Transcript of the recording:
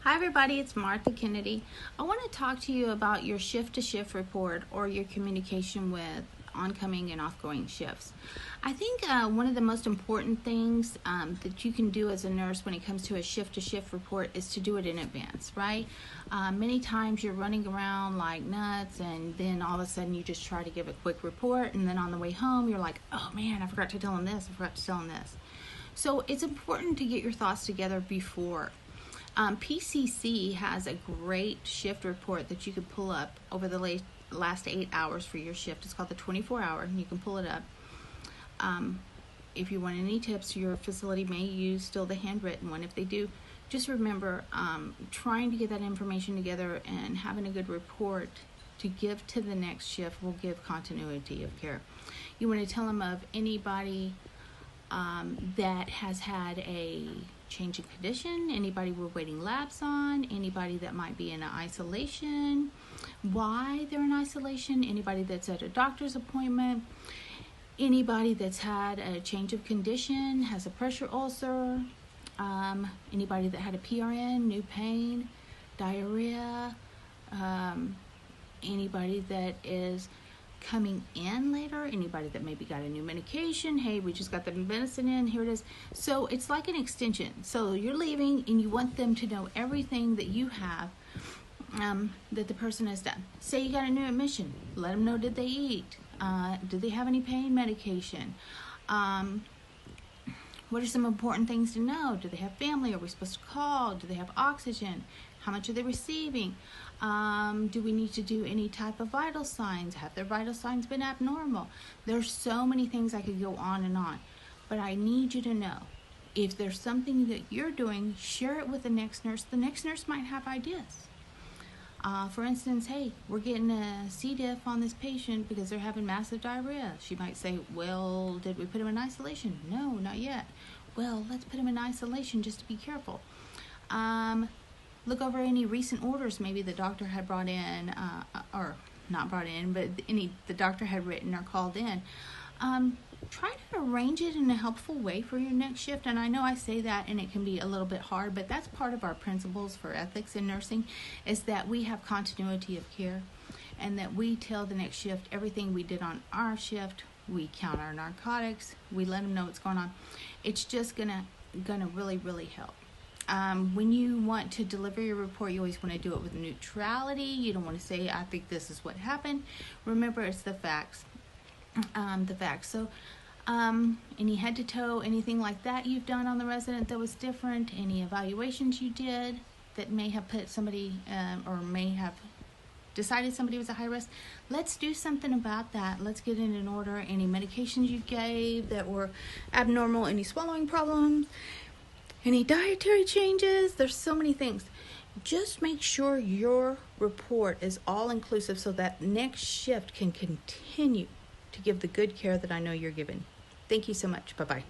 Hi everybody, it's Martha Kennedy. I want to talk to you about your shift-to-shift report or your communication with oncoming and outgoing shifts. I think one of the most important things that you can do as a nurse when it comes to a shift-to-shift report is to do it in advance, right? Many times you're running around like nuts and then all of a sudden you just try to give a quick report and then on the way home you're like, oh man, I forgot to tell them this, I forgot to tell them this. So it's important to get your thoughts together before. PCC has a great shift report that you can pull up over the last 8 hours for your shift. It's called the 24-hour, and you can pull it up. If you want any tips, your facility may use still the handwritten one. If they do, just remember trying to get that information together and having a good report to give to the next shift will give continuity of care. You want to tell them of anybody that has had a change in condition, anybody we're waiting labs on, anybody that might be in isolation, why they're in isolation, anybody that's at a doctor's appointment, anybody that's had a change of condition, has a pressure ulcer, anybody that had a PRN, new pain, diarrhea, anybody that is coming in later, anybody that maybe got a new medication, hey, we just got the medicine in, here it is. So it's like an extension. So you're leaving and you want them to know everything that you have that the person has done. Say you got a new admission, let them know, did they eat? Did they have any pain medication? What are some important things to know? Do they have family? Are we supposed to call? Do they have oxygen? How much are they receiving? Do we need to do any type of vital signs? Have their vital signs been abnormal? There's so many things I could go on and on, but I need you to know if there's something that you're doing, share it with the next nurse. The next nurse might have ideas. For instance, hey, we're getting a C. diff on this patient because they're having massive diarrhea. She might say, well, did we put him in isolation? No, not yet. Well, let's put him in isolation just to be careful. Look over any recent orders maybe the doctor had brought in, or not brought in, but the doctor had written or called in. Try to arrange it in a helpful way for your next shift. And I know I say that and it can be a little bit hard, but that's part of our principles for ethics in nursing, is that we have continuity of care and that we tell the next shift everything we did on our shift. We count our narcotics. We let them know what's going on. It's just gonna really, really help. When you want to deliver your report, you always want to do it with neutrality. You don't want to say, I think this is what happened. Remember, it's the facts. So, any head to toe, anything like that you've done on the resident that was different, any evaluations you did that may have put somebody, or may have decided somebody was a high risk, let's do something about that. Let's get it in order. Any medications you gave that were abnormal, any swallowing problems, any dietary changes, there's so many things. Just make sure your report is all inclusive so that next shift can continue to give the good care that I know you're giving. Thank you so much. Bye-bye.